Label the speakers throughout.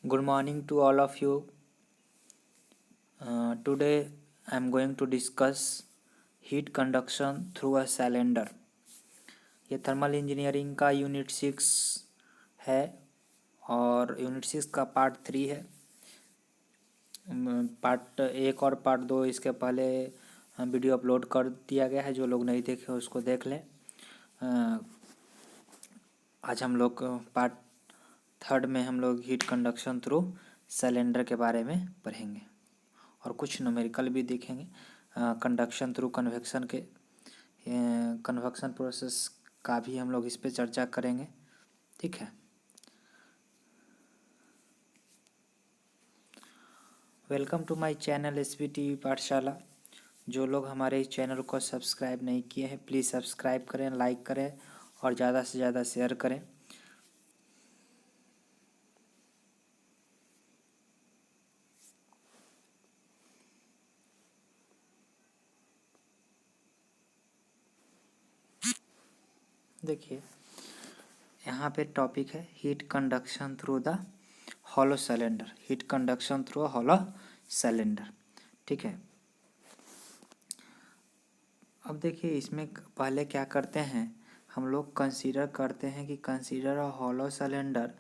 Speaker 1: Good morning to all of you. Today I am going to discuss heat conduction through a cylinder. ये thermal engineering का unit 6 है और unit 6 का part 3 है। Part 1 और part 2 इसके पहले वीडियो अपलोड कर दिया गया है। जो लोग नहीं देखे उसको देख लें। आज हम लोग पार्ट 3 में हम लोग हीट कंडक्शन थ्रू सिलेंडर के बारे में पढ़ेंगे और कुछ न्यूमेरिकल भी देखेंगे। कंडक्शन थ्रू कन्वेक्शन के कन्वेक्शन प्रोसेस का भी हम लोग इस पे चर्चा करेंगे। ठीक है। Welcome to my channel SBT Pathshala. जो लोग हमारे इस चैनल को सब्सक्राइब नहीं किए हैं प्लीज़ सब्सक्राइब करें, लाइक करें और ज़्यादा से ज़्यादा शेयर करें। देखिए यहाँ पे टॉपिक है heat conduction through the hollow cylinder. Heat conduction through hollow cylinder. ठीक है। अब देखिए इसमें पहले क्या करते हैं हम लोग कंसीडर करते हैं कि consider a hollow cylinder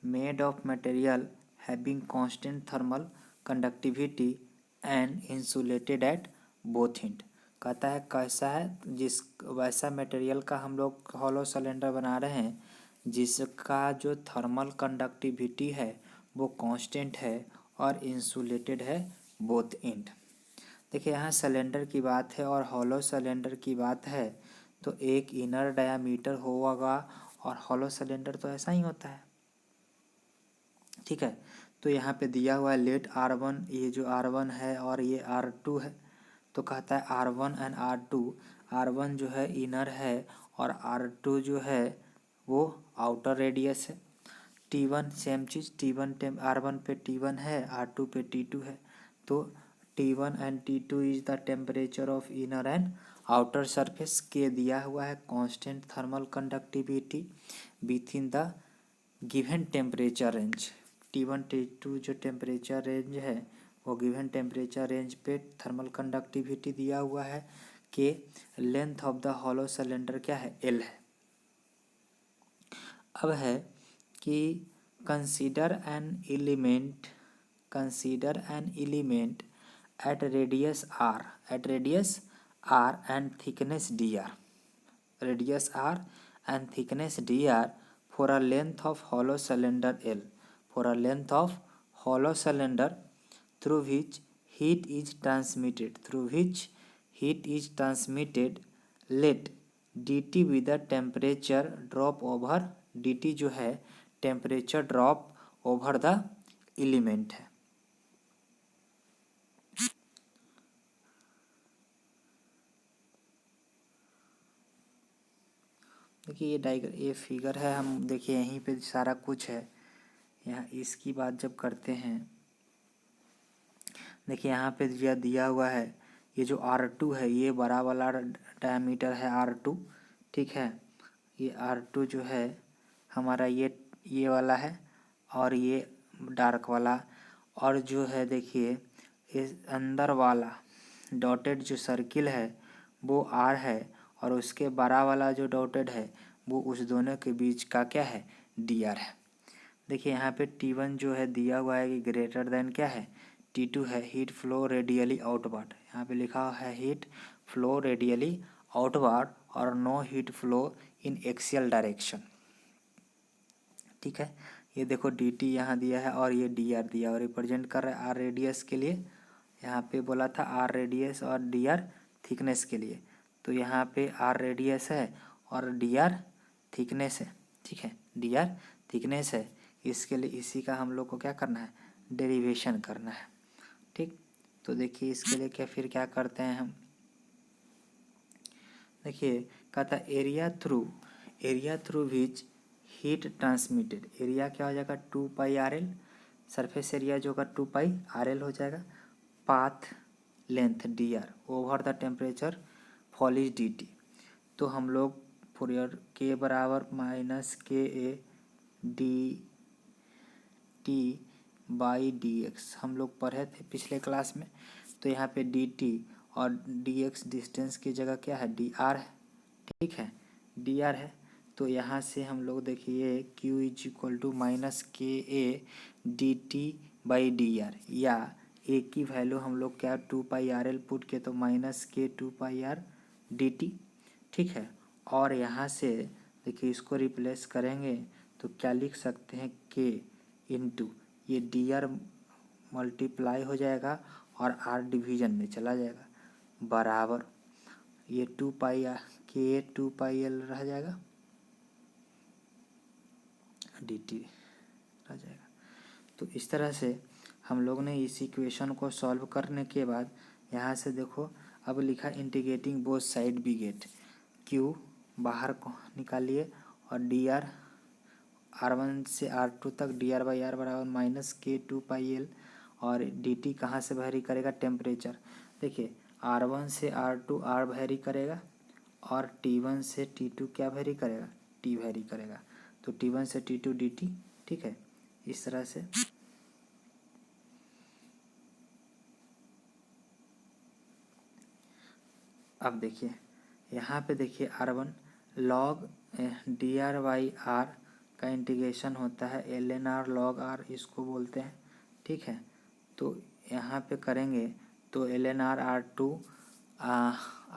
Speaker 1: made of material having constant thermal conductivity and insulated at both and. कहता है कैसा है जिस वैसा मटेरियल का हम लोग हॉलो सिलेंडर बना रहे हैं जिसका जो थर्मल कंडक्टिविटी है वो कांस्टेंट है और इंसुलेटेड है बोथ एंड। देखिए यहाँ सिलेंडर की बात है और हॉलो सिलेंडर की बात है तो एक इनर डायामीटर होगा और हॉलो सिलेंडर तो ऐसा ही होता है। ठीक है। तो यहाँ पे दिया हुआ है लेट R1, ये जो R1 है और ये R2 है। तो कहता है R1 एंड R2। R1 जो है इनर है और R2 जो है वो आउटर रेडियस है। T1 सेम चीज़, T1 R1 पे T1 है, R2 पे T2 है। तो T1 and T2 is the temperature of inner and outer surface के दिया हुआ है constant thermal conductivity within the given temperature range. T1 T2 जो टेम्परेचर रेंज है वो गिवन टेम्परेचर रेंज पे थर्मल कंडक्टिविटी दिया हुआ है कि length of the hollow cylinder क्या है L है। अब है कि consider an element at radius R and thickness dr for a length of hollow cylinder L through which heat is transmitted let dt with the temperature drop over dt जो है temperature drop over the element है। देखिए ये figure है। हम देखिए यहीं पे सारा कुछ है। यहाँ इसकी बात जब करते हैं देखिए यहाँ पे दिया हुआ है ये जो R2 है ये बड़ा वाला डायमीटर है R2। ठीक है। ये R2 जो है हमारा ये वाला है और ये डार्क वाला और जो है देखिए इस अंदर वाला डॉटेड जो सर्किल है वो R है और उसके बड़ा वाला जो डॉटेड है वो उस दोनों के बीच का क्या है dr है। देखिए यहाँ पे T1 जो है दिया हुआ है कि ग्रेटर देन क्या है T2 है। हीट फ्लो रेडियली आउटवर्ड, यहाँ पे लिखा है हीट फ्लो रेडियली आउटवर्ड और no heat flow in axial direction. ठीक है। ये देखो dt यहाँ दिया है और ये dr दिया और रिप्रेजेंट कर रहा है r रेडियस के लिए। यहाँ पे बोला था r रेडियस और dr थिकनेस के लिए। तो यहाँ पे r रेडियस है और dr थिकनेस है। ठीक है। dr थिकनेस है। इसके लिए इसी का हम लोग को क्या करना है डेरिवेशन करना है। ठीक। तो देखिए इसके लिए क्या करते हैं हम देखिए कहता है area through which heat transmitted. Area क्या हो जाएगा 2πRL। सरफेस एरिया जो होगा 2πRL हो जाएगा। Path length dr over the temperature fall is dt। तो हम लोग फॉर k बराबर -KA dt by D x हम लोग पढ़े थे पिछले क्लास में। तो यहाँ पे डी टी और डी एक्स डिस्टेंस की जगह क्या है, डी आर है, ठीक है, डी आर है। तो यहाँ से हम लोग देखिए Q is equal to minus K A D T by D R, या ए की वैल्यू हम लोग क्या 2πRL पुट के तो माइनस के 2πR डी टी, ठीक है। और यहाँ से देखिए इसको रिप्लेस करेंगे तो क्या लिख सकते हैं, के इंटू ये डी आर मल्टीप्लाई हो जाएगा और आर डिवीजन में चला जाएगा, बराबर ये 2π के 2πL रह जाएगा, डी टी रह जाएगा। तो इस तरह से हम लोग ने इस इक्वेशन को सॉल्व करने के बाद यहाँ से देखो अब लिखा integrating both side we get, Q बाहर को निकालिए और डी आर R1 से R2 तक डी आर बाई आर बराबर माइनस के 2πL, और डी टी कहाँ से वैरी करेगा, टेम्परेचर। देखिए R1 से R2 R वैरी करेगा और T1 से T2 क्या वैरी करेगा, T वैरी करेगा। तो T1 से T2 dt, ठीक है, इस तरह से। अब देखिए यहाँ पे देखिए R1 log d r by r का इंटीग्रेशन होता है ln r log r, इसको बोलते हैं, ठीक है। तो यहाँ पे करेंगे तो ln r R2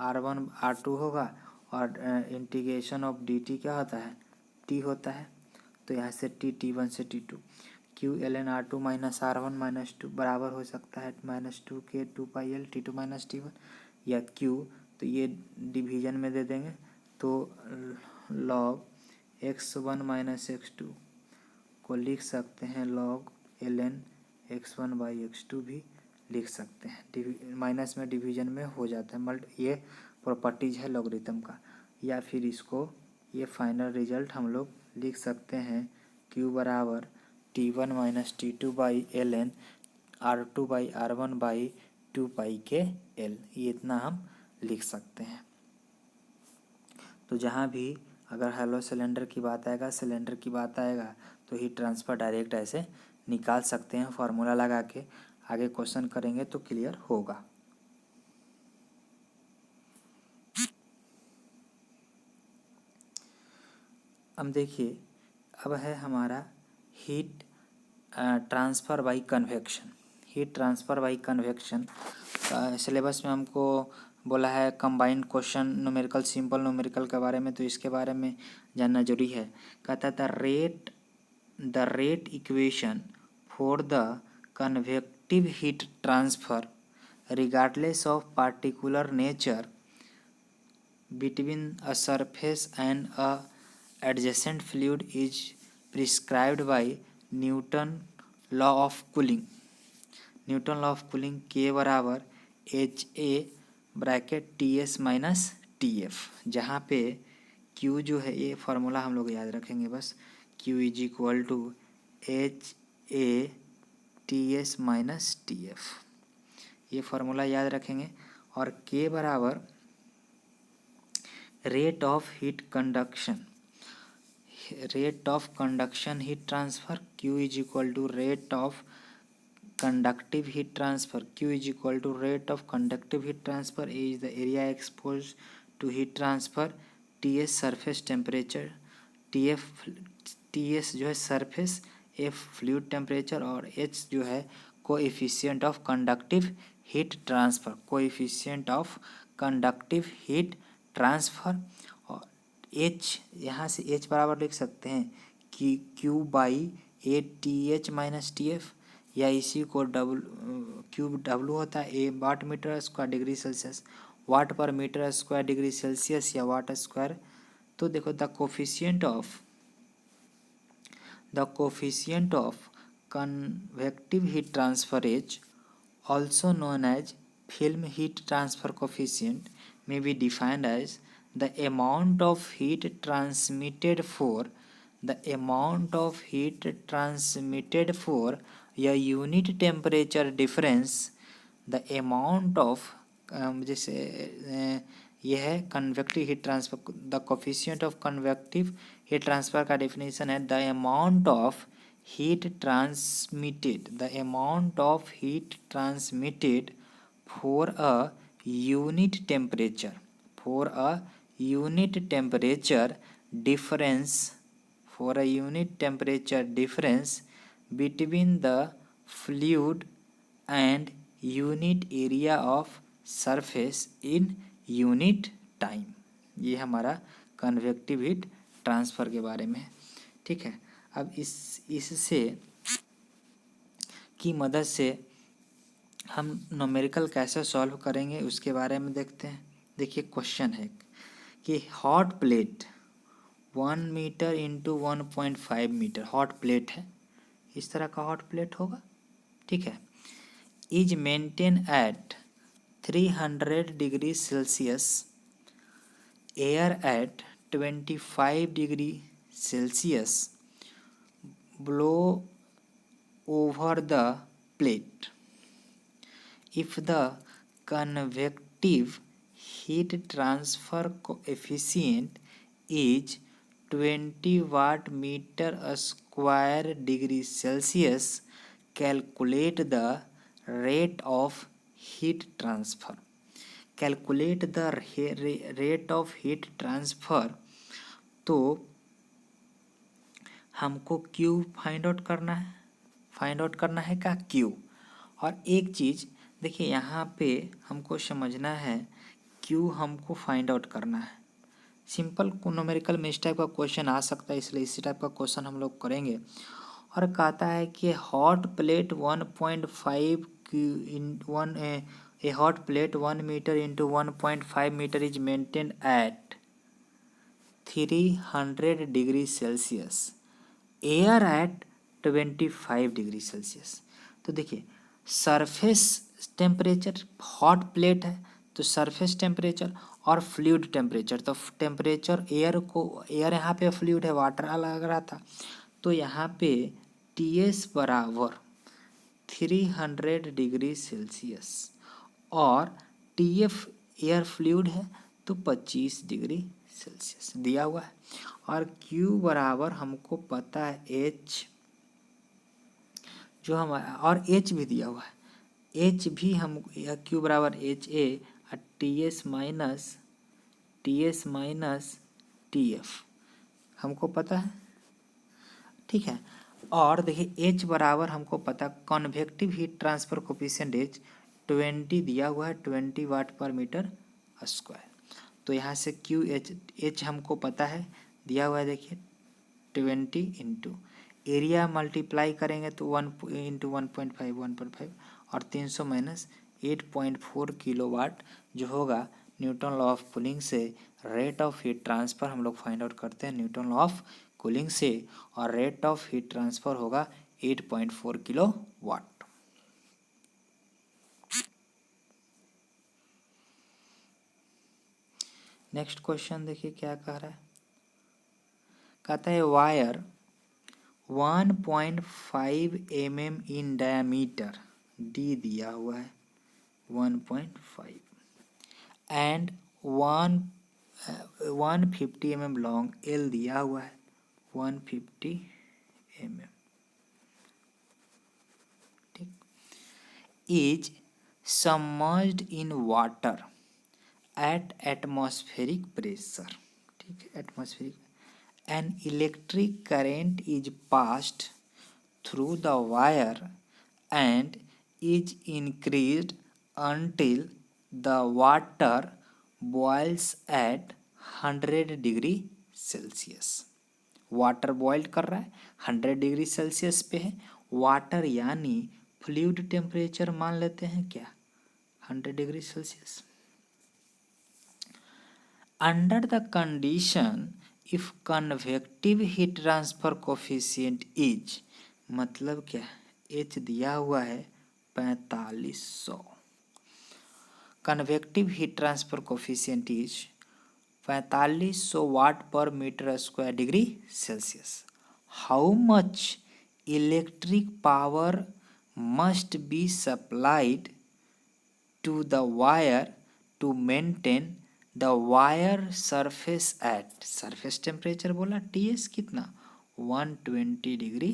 Speaker 1: R1 R2 होगा और इंटीग्रेशन ऑफ dt क्या होता है, t होता है। तो यहाँ से T1 से T2 Q ln R2 minus R1 minus 2 बराबर हो सकता है माइनस 2 के 2πL T2 माइनस T1, या Q तो ये डिवीजन में दे देंगे तो log x1 माइनस x2 को लिख सकते हैं log ln x1 by x2 भी लिख सकते हैं, माइनस में डिवीजन में हो जाता है ये प्रॉपर्टीज है लॉगरिथम का। या फिर इसको ये फाइनल रिजल्ट हम लोग लिख सकते हैं Q बराबर T1 minus T2 by ln R2 by R1 by 2π के L, ये इतना हम लिख सकते हैं। तो जहाँ भी अगर हेलो सिलेंडर की बात आएगा, सिलेंडर की बात आएगा तो हीट ट्रांसफ़र डायरेक्ट ऐसे निकाल सकते हैं फार्मूला लगा के। आगे क्वेश्चन करेंगे तो क्लियर होगा। अब देखिए अब है हमारा heat transfer by convection. Heat transfer by convection syllabus में हमको बोला है combined question numerical simple numerical के बारे में, तो इसके बारे में जानना जरूरी है। कहता था the rate equation for the convective heat transfer regardless of particular nature between a surface and a adjacent fluid is prescribed bye Newton law of cooling. Newton law of cooling के बराबर H A bracket T S minus T F, जहाँ पे Q जो है ये formula हम लोग याद रखेंगे बस, Q is equal to H A T S minus T F, ये फार्मूला याद रखेंगे। और K बराबर rate of heat conduction, rate of conduction heat transfer, Q is equal to rate of conductive heat transfer, Q is equal to rate of conductive heat transfer, A is the area exposed to heat transfer, TS surface temperature, TS जो है surface, F fluid temperature और H जो है coefficient of conductive heat transfer, coefficient of conductive heat transfer। और H यहाँ से H बराबर लिख सकते हैं कि Q by A T H minus T F, या इसी को क्यूब डब्लू होता है A watt metre square degree Celsius, watt पर मीटर स्क्वायर डिग्री सेल्सियस या वाट स्क्वायर। तो देखो the coefficient of convective heat transfer is also known as film heat transfer coefficient may be defined as the amount of heat transmitted for या unit temperature difference, the amount of जैसे यह है convective heat transfer, the coefficient of convective heat transfer का definition है the amount of heat transmitted, the amount of heat transmitted for a unit temperature, for a unit temperature difference, for a unit temperature difference between the fluid and unit area of surface in unit time। ये हमारा convective heat transfer के बारे में है। ठीक है, अब इससे की मदद से हम न्यूमेरिकल कैसे सॉल्व करेंगे उसके बारे में देखते हैं। देखिए क्वेश्चन है कि hot plate 1 metre into 1.5 metre, hot plate है, इस तरह का हॉट प्लेट होगा। ठीक है, is maintain at 300 degree Celsius, air at 25 degree Celsius blow over the plate. If the convective heat transfer coefficient is 20 watt meter square degree Celsius, calculate the rate of heat transfer. Calculate the rate of heat transfer। तो हमको Q find out करना है, क्या Q। और एक चीज़ देखिए यहाँ पे हमको समझना है, Q हमको फाइंड आउट करना है। सिंपल न्यूमेरिकल में इस टाइप का क्वेश्चन आ सकता है, इसलिए इसी टाइप का क्वेश्चन हम लोग करेंगे। और कहता है कि hot plate 1.5 hot plate 1 metre into 1.5 metre is maintain at 300 degree Celsius, air at 25 degree Celsius. तो देखिए सरफेस टेम्परेचर, हॉट प्लेट है तो सरफेस टेम्परेचर और फ्लूइड टेम्परेचर, तो टेम्परेचर एयर यहाँ पे फ्लूइड है, वाटर लग रहा था, तो यहाँ पे Ts बराबर 300 डिग्री सेल्सियस और Tf एयर फ्लूइड है तो 25 डिग्री सेल्सियस दिया हुआ है। और Q बराबर हमको पता है H जो हमारा, और H भी दिया हुआ है, H भी हम Q बराबर HA और TS माइनस TF हमको पता है। ठीक है, और देखिए H बराबर हमको पता convective heat transfer coefficient H 20 दिया हुआ है, 20 वाट पर मीटर स्क्वायर। तो यहाँ से H हमको पता है, दिया हुआ है, देखिए 20 इंटू एरिया मल्टीप्लाई करेंगे तो 1 इंटू 1.5 और 300 माइनस 8.4 किलोवाट जो होगा न्यूटन लॉ ऑफ कूलिंग से रेट ऑफ हीट ट्रांसफ़र हम लोग फाइंड आउट करते हैं न्यूटन लॉ ऑफ कूलिंग से, और रेट ऑफ हीट ट्रांसफ़र होगा 8.4 किलोवाट। नेक्स्ट क्वेश्चन देखिए क्या कह रहा है, कहता है wire 1.5 mm in diameter, D दिया हुआ है 1.5 एंड 150 mm लॉन्ग, एल दिया हुआ है 150 mm। ठीक, is submerged in water at atmospheric pressure. ठीक है, atmospheric, an electric current is passed through the wire and is increased until the water boils at 100 degree Celsius. Water boil कर रहा है, 100 degree Celsius पे है water, यानी fluid temperature मान लेते हैं क्या 100 degree Celsius. Under the condition if convective heat transfer coefficient is, मतलब क्या है, H दिया हुआ है 4500, convective heat transfer coefficient is 4500 watt पर metre square degree Celsius. How much electric power must be supplied to the wire to maintain the wire surface at, surface temperature बोला Ts कितना 120 degree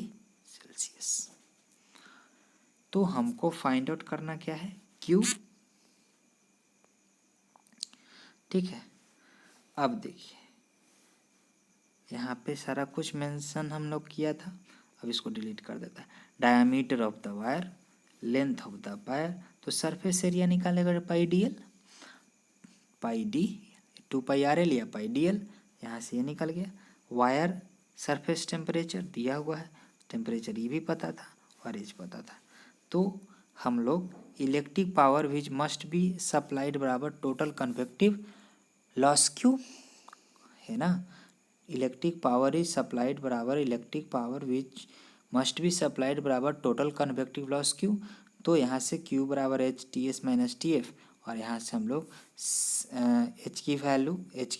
Speaker 1: तो हमको find out करना क्या है, Q. ठीक है, अब देखिए यहाँ पे सारा कुछ मेंशन हम लोग किया था, अब इसको डिलीट कर देता है। Diameter of the wire, length of the wire, तो सरफेस एरिया निकालेगा पाई डी एल, पाई डी 2πr_l या पाई डी एल, यहाँ से ये निकल गया। वायर सरफेस टेम्परेचर दिया हुआ है, टेम्परेचर ये भी पता था और एज पता था, तो हम लोग electric power which must be supplied बराबर टोटल कन्वेक्टिव लॉस क्यू, है ना। इलेक्ट्रिक पावर इज सप्लाइड बराबर electric power which must be supplied बराबर टोटल कन्वेक्टिव लॉस क्यू। तो यहाँ से क्यू बराबर H T S minus T F, और यहाँ से हम लोग एच की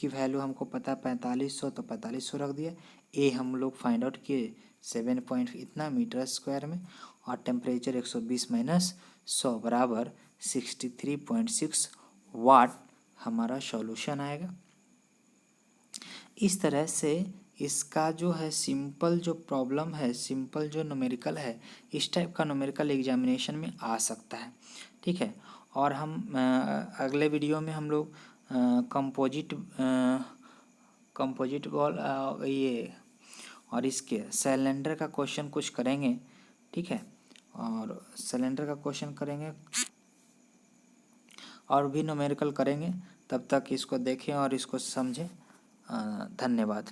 Speaker 1: वैल्यू हमको पता 4500, तो 4500 रख दिया। ए हम लोग फाइंड आउट किए 7 पॉइंट इतना मीटर स्क्वायर में, और टेम्परेचर 120 माइनस 100 बराबर 63.6 वाट हमारा सॉल्यूशन आएगा। इस तरह से इसका जो है सिंपल जो प्रॉब्लम है, सिंपल जो न्यूमेरिकल है, इस टाइप का न्यूमेरिकल एग्जामिनेशन में आ सकता है। ठीक है, और हम अगले वीडियो में हम लोग कंपोजिट बॉल ये और इसके सिलेंडर का क्वेश्चन कुछ करेंगे। ठीक है, और सिलेंडर का क्वेश्चन करेंगे और भी न्यूमेरिकल करेंगे। तब तक इसको देखें और इसको समझें। धन्यवाद।